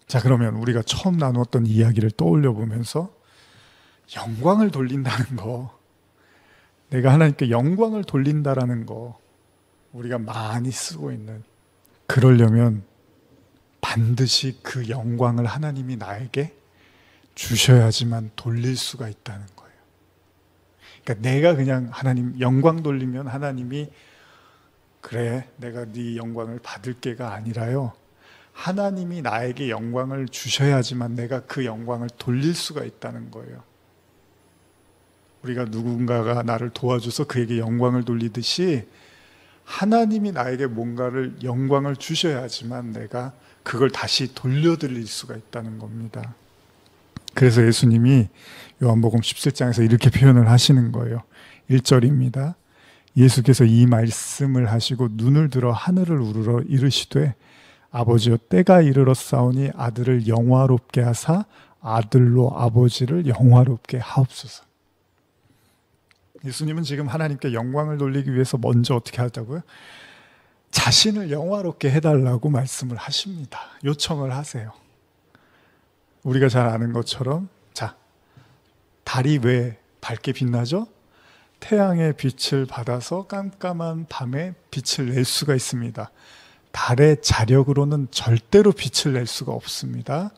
자, 그러면 우리가 처음 나누었던 이야기를 떠올려 보면서 영광을 돌린다는 거, 내가 하나님께 영광을 돌린다라는 거, 우리가 많이 쓰고 있는, 그러려면 반드시 그 영광을 하나님이 나에게 주셔야지만 돌릴 수가 있다는 거예요. 그러니까 내가 그냥 하나님 영광 돌리면 하나님이 그래 내가 네 영광을 받을게가 아니라요, 하나님이 나에게 영광을 주셔야지만 내가 그 영광을 돌릴 수가 있다는 거예요. 우리가 누군가가 나를 도와줘서 그에게 영광을 돌리듯이 하나님이 나에게 뭔가를 영광을 주셔야지만 내가 그걸 다시 돌려드릴 수가 있다는 겁니다. 그래서 예수님이 요한복음 17장에서 이렇게 표현을 하시는 거예요. 1절입니다. 예수께서 이 말씀을 하시고 눈을 들어 하늘을 우러러 이르시되 아버지여 때가 이르렀사오니 아들을 영화롭게 하사 아들로 아버지를 영화롭게 하옵소서. 예수님은 지금 하나님께 영광을 돌리기 위해서 먼저 어떻게 하자고요? 자신을 영화롭게 해달라고 말씀을 하십니다. 요청을 하세요. 우리가 잘 아는 것처럼, 자, 달이 왜 밝게 빛나죠? 태양의 빛을 받아서 깜깜한 밤에 빛을 낼 수가 있습니다. 달의 자력으로는 절대로 빛을 낼 수가 없습니다.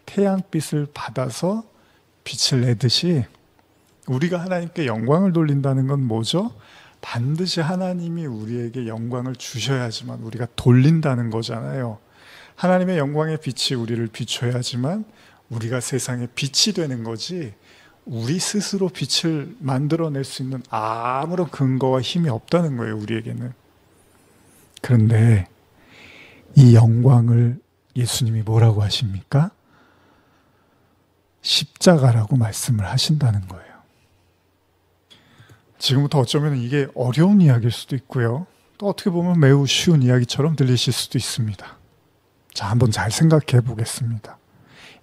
태양빛을 받아서 빛을 내듯이 우리가 하나님께 영광을 돌린다는 건 뭐죠? 반드시 하나님이 우리에게 영광을 주셔야지만 우리가 돌린다는 거잖아요. 하나님의 영광의 빛이 우리를 비춰야지만 우리가 세상에 빛이 되는 거지, 우리 스스로 빛을 만들어낼 수 있는 아무런 근거와 힘이 없다는 거예요, 우리에게는. 그런데 이 영광을 예수님이 뭐라고 하십니까? 십자가라고 말씀을 하신다는 거예요. 지금부터 어쩌면 이게 어려운 이야기일 수도 있고요, 또 어떻게 보면 매우 쉬운 이야기처럼 들리실 수도 있습니다. 자, 한번 잘 생각해 보겠습니다.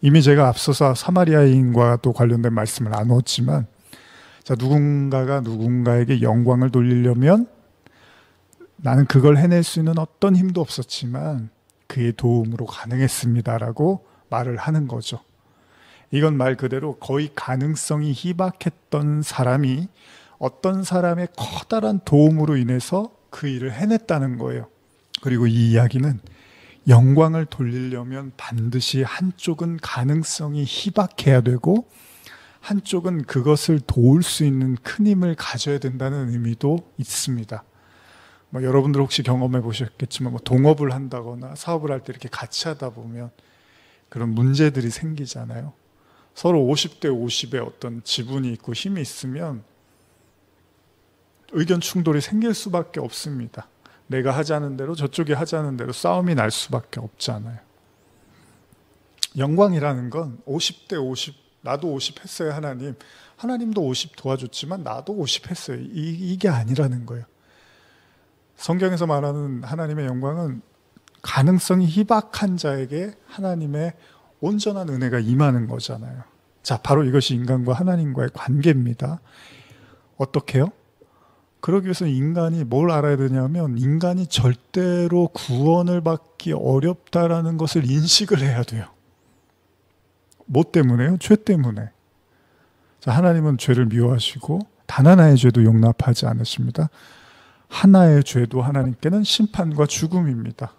이미 제가 앞서서 사마리아인과도 관련된 말씀을 나눴지만, 자, 누군가가 누군가에게 영광을 돌리려면 나는 그걸 해낼 수 있는 어떤 힘도 없었지만 그의 도움으로 가능했습니다라고 말을 하는 거죠. 이건 말 그대로 거의 가능성이 희박했던 사람이 어떤 사람의 커다란 도움으로 인해서 그 일을 해냈다는 거예요. 그리고 이 이야기는 영광을 돌리려면 반드시 한쪽은 가능성이 희박해야 되고 한쪽은 그것을 도울 수 있는 큰 힘을 가져야 된다는 의미도 있습니다. 여러분들 혹시 경험해 보셨겠지만 동업을 한다거나 사업을 할 때 이렇게 같이 하다 보면 그런 문제들이 생기잖아요. 서로 50대 50의 어떤 지분이 있고 힘이 있으면 의견 충돌이 생길 수밖에 없습니다. 내가 하자는 대로 저쪽이 하자는 대로 싸움이 날 수밖에 없잖아요. 영광이라는 건 50대 50, 나도 50 했어요 하나님, 하나님도 50 도와줬지만 나도 50 했어요, 이게 아니라는 거예요. 성경에서 말하는 하나님의 영광은 가능성이 희박한 자에게 하나님의 온전한 은혜가 임하는 거잖아요. 자, 바로 이것이 인간과 하나님과의 관계입니다. 어떻게요? 그러기 위해서 인간이 뭘 알아야 되냐면, 인간이 절대로 구원을 받기 어렵다라는 것을 인식을 해야 돼요. 뭐 때문에요? 죄 때문에. 자, 하나님은 죄를 미워하시고 단 하나의 죄도 용납하지 않으십니다. 하나의 죄도 하나님께는 심판과 죽음입니다.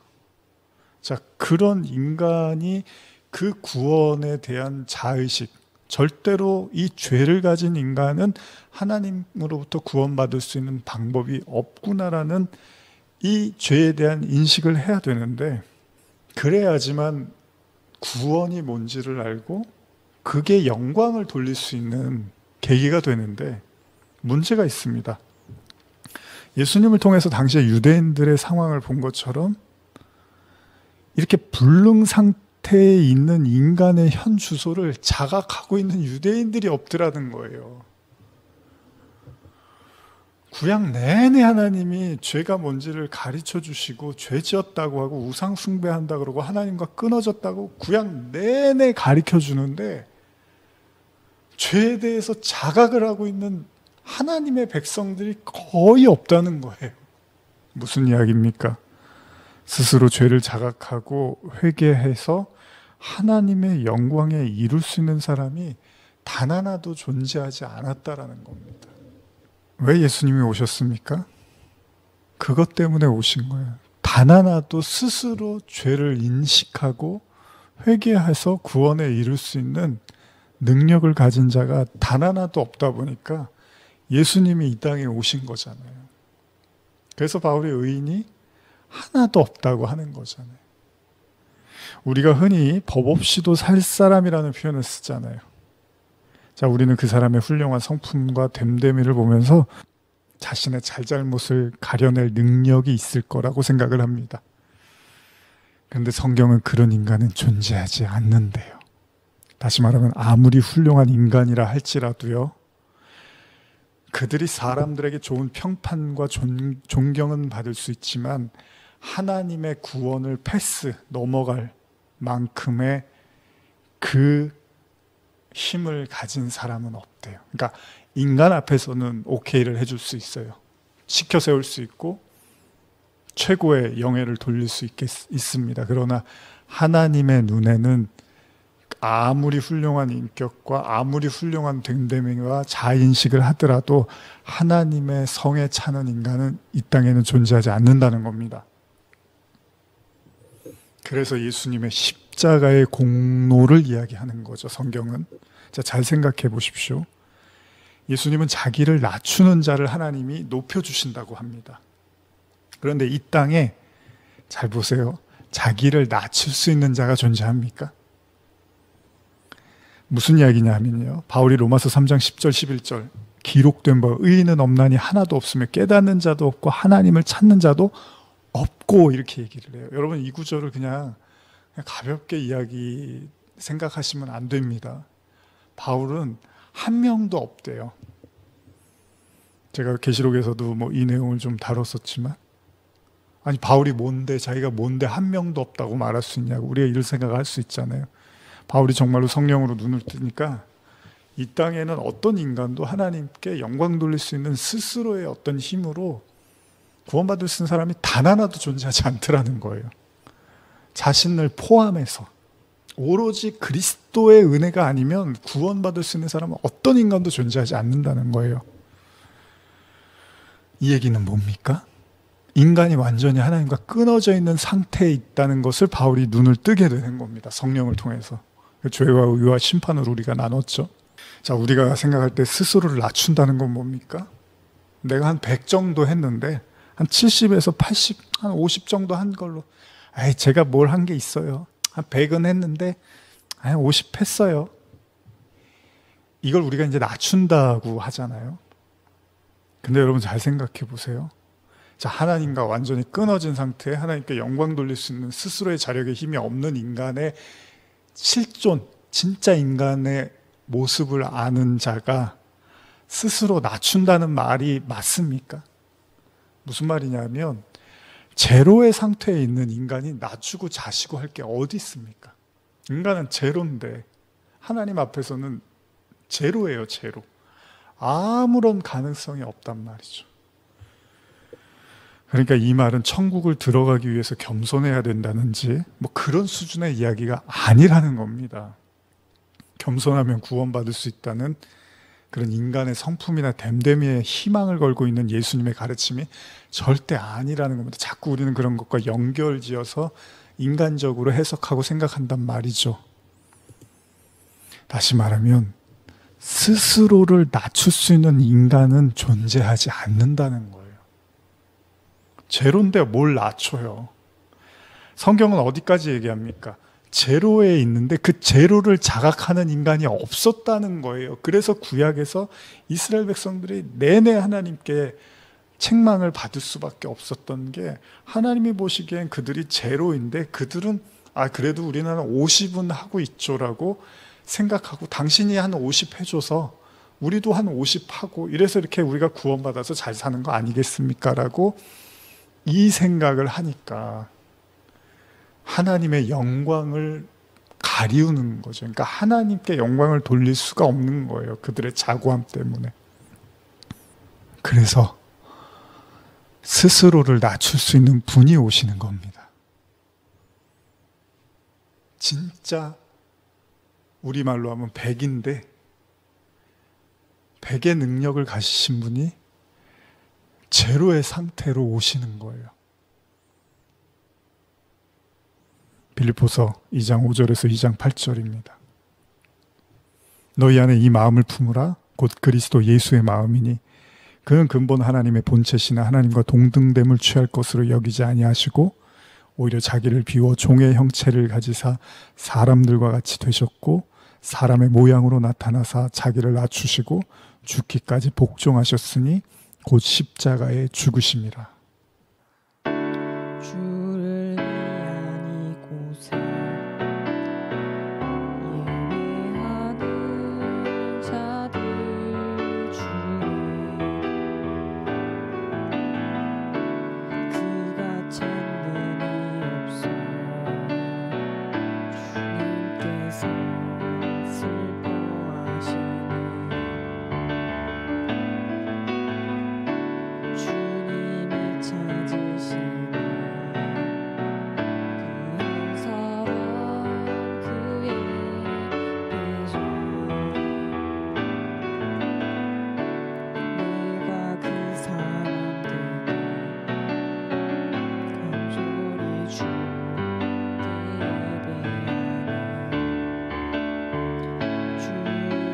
자, 그런 인간이 그 구원에 대한 자의식, 절대로 이 죄를 가진 인간은 하나님으로부터 구원받을 수 있는 방법이 없구나라는 이 죄에 대한 인식을 해야 되는데, 그래야지만 구원이 뭔지를 알고 그게 영광을 돌릴 수 있는 계기가 되는데, 문제가 있습니다. 예수님을 통해서 당시에 유대인들의 상황을 본 것처럼 이렇게 불능 상태에 있는 인간의 현 주소를 자각하고 있는 유대인들이 없더라는 거예요. 구약 내내 하나님이 죄가 뭔지를 가르쳐 주시고 죄 지었다고 하고 우상 숭배한다 그러고 하나님과 끊어졌다고 구약 내내 가르쳐 주는데, 죄에 대해서 자각을 하고 있는 하나님의 백성들이 거의 없다는 거예요. 무슨 이야기입니까? 스스로 죄를 자각하고 회개해서 하나님의 영광에 이룰 수 있는 사람이 단 하나도 존재하지 않았다라는 겁니다. 왜 예수님이 오셨습니까? 그것 때문에 오신 거예요. 단 하나도 스스로 죄를 인식하고 회개해서 구원에 이룰 수 있는 능력을 가진 자가 단 하나도 없다 보니까 예수님이 이 땅에 오신 거잖아요. 그래서 바울의 의인이 하나도 없다고 하는 거잖아요. 우리가 흔히 법 없이도 살 사람이라는 표현을 쓰잖아요. 자, 우리는 그 사람의 훌륭한 성품과 됨됨이를 보면서 자신의 잘잘못을 가려낼 능력이 있을 거라고 생각을 합니다. 그런데 성경은 그런 인간은 존재하지 않는데요. 다시 말하면 아무리 훌륭한 인간이라 할지라도요, 그들이 사람들에게 좋은 평판과 존경은 받을 수 있지만 하나님의 구원을 넘어갈 만큼의 그 힘을 가진 사람은 없대요. 그러니까 인간 앞에서는 오케이를 해줄 수 있어요. 지켜 세울 수 있고 최고의 영예를 돌릴 수 있습니다. 그러나 하나님의 눈에는 아무리 훌륭한 인격과 아무리 훌륭한 됨됨이와 자인식을 하더라도 하나님의 성에 차는 인간은 이 땅에는 존재하지 않는다는 겁니다. 그래서 예수님의 십자가의 공로를 이야기하는 거죠, 성경은. 자, 잘 생각해 보십시오. 예수님은 자기를 낮추는 자를 하나님이 높여주신다고 합니다. 그런데 이 땅에 잘 보세요. 자기를 낮출 수 있는 자가 존재합니까? 무슨 이야기냐면요, 바울이 로마서 3장 10절 11절 기록된 바 의인은 없나니 하나도 없으며 깨닫는 자도 없고 하나님을 찾는 자도 없고 이렇게 얘기를 해요. 여러분, 이 구절을 그냥 가볍게 생각하시면 안 됩니다. 바울은 한 명도 없대요. 제가 계시록에서도 이 내용을 좀 다뤘었지만, 아니 바울이 뭔데, 자기가 뭔데 한 명도 없다고 말할 수 있냐고 우리가 이런 생각을 할 수 있잖아요. 바울이 정말로 성령으로 눈을 뜨니까 이 땅에는 어떤 인간도 하나님께 영광 돌릴 수 있는 스스로의 어떤 힘으로 구원받을 수 있는 사람이 단 하나도 존재하지 않더라는 거예요. 자신을 포함해서 오로지 그리스도의 은혜가 아니면 구원받을 수 있는 사람은 어떤 인간도 존재하지 않는다는 거예요. 이 얘기는 뭡니까? 인간이 완전히 하나님과 끊어져 있는 상태에 있다는 것을 바울이 눈을 뜨게 되는 겁니다. 성령을 통해서. 죄와 의와 심판으로 우리가 나눴죠. 자, 우리가 생각할 때 스스로를 낮춘다는 건 뭡니까? 내가 한 100 정도 했는데 한 70에서 80, 한 50 정도 한 걸로, 제가 뭘 한 게 있어요. 한 100은 했는데 50 했어요. 이걸 우리가 이제 낮춘다고 하잖아요. 근데 여러분 잘 생각해 보세요. 자, 하나님과 완전히 끊어진 상태에 하나님께 영광 돌릴 수 있는 스스로의 자력에 힘이 없는 인간의 실존, 진짜 인간의 모습을 아는 자가 스스로 낮춘다는 말이 맞습니까? 무슨 말이냐면 제로의 상태에 있는 인간이 낮추고 자시고 할 게 어디 있습니까? 인간은 제로인데 하나님 앞에서는 제로예요, 제로. 아무런 가능성이 없단 말이죠. 그러니까 이 말은 천국을 들어가기 위해서 겸손해야 된다는지 그런 수준의 이야기가 아니라는 겁니다. 겸손하면 구원받을 수 있다는 그런 인간의 성품이나 됨됨이에 희망을 걸고 있는 예수님의 가르침이 절대 아니라는 겁니다. 자꾸 우리는 그런 것과 연결지어서 인간적으로 해석하고 생각한단 말이죠. 다시 말하면 스스로를 낮출 수 있는 인간은 존재하지 않는다는 거예요. 제로인데 뭘 낮춰요? 성경은 어디까지 얘기합니까? 제로에 있는데 그 제로를 자각하는 인간이 없었다는 거예요. 그래서 구약에서 이스라엘 백성들이 내내 하나님께 책망을 받을 수밖에 없었던 게, 하나님이 보시기엔 그들이 제로인데 그들은 그래도 우리는 50은 하고 있죠라고 생각하고, 당신이 한 50 해줘서 우리도 한 50 하고 이래서 이렇게 우리가 구원받아서 잘 사는 거 아니겠습니까? 라고 이 생각을 하니까 하나님의 영광을 가리우는 거죠. 그러니까 하나님께 영광을 돌릴 수가 없는 거예요. 그들의 자고함 때문에. 그래서 스스로를 낮출 수 있는 분이 오시는 겁니다. 진짜 우리말로 하면 백인데 백의 능력을 가지신 분이 제로의 상태로 오시는 거예요. 빌립보서 2장 5절에서 2장 8절입니다. 너희 안에 이 마음을 품으라. 곧 그리스도 예수의 마음이니 그는 근본 하나님의 본체시나 하나님과 동등됨을 취할 것으로 여기지 아니하시고 오히려 자기를 비워 종의 형체를 가지사 사람들과 같이 되셨고 사람의 모양으로 나타나사 자기를 낮추시고 죽기까지 복종하셨으니 곧 십자가에 죽으심이라. 주를 위한 이곳에 예배하는 자들 주를 그가 찾는 이 없어 주님께서 슬퍼하시니 주님이 찾으시니 그 한 사람 그의 배전 내가 그 사람들을 간절히 주께 예배하는 주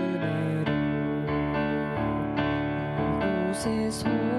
은혜로 이곳에 서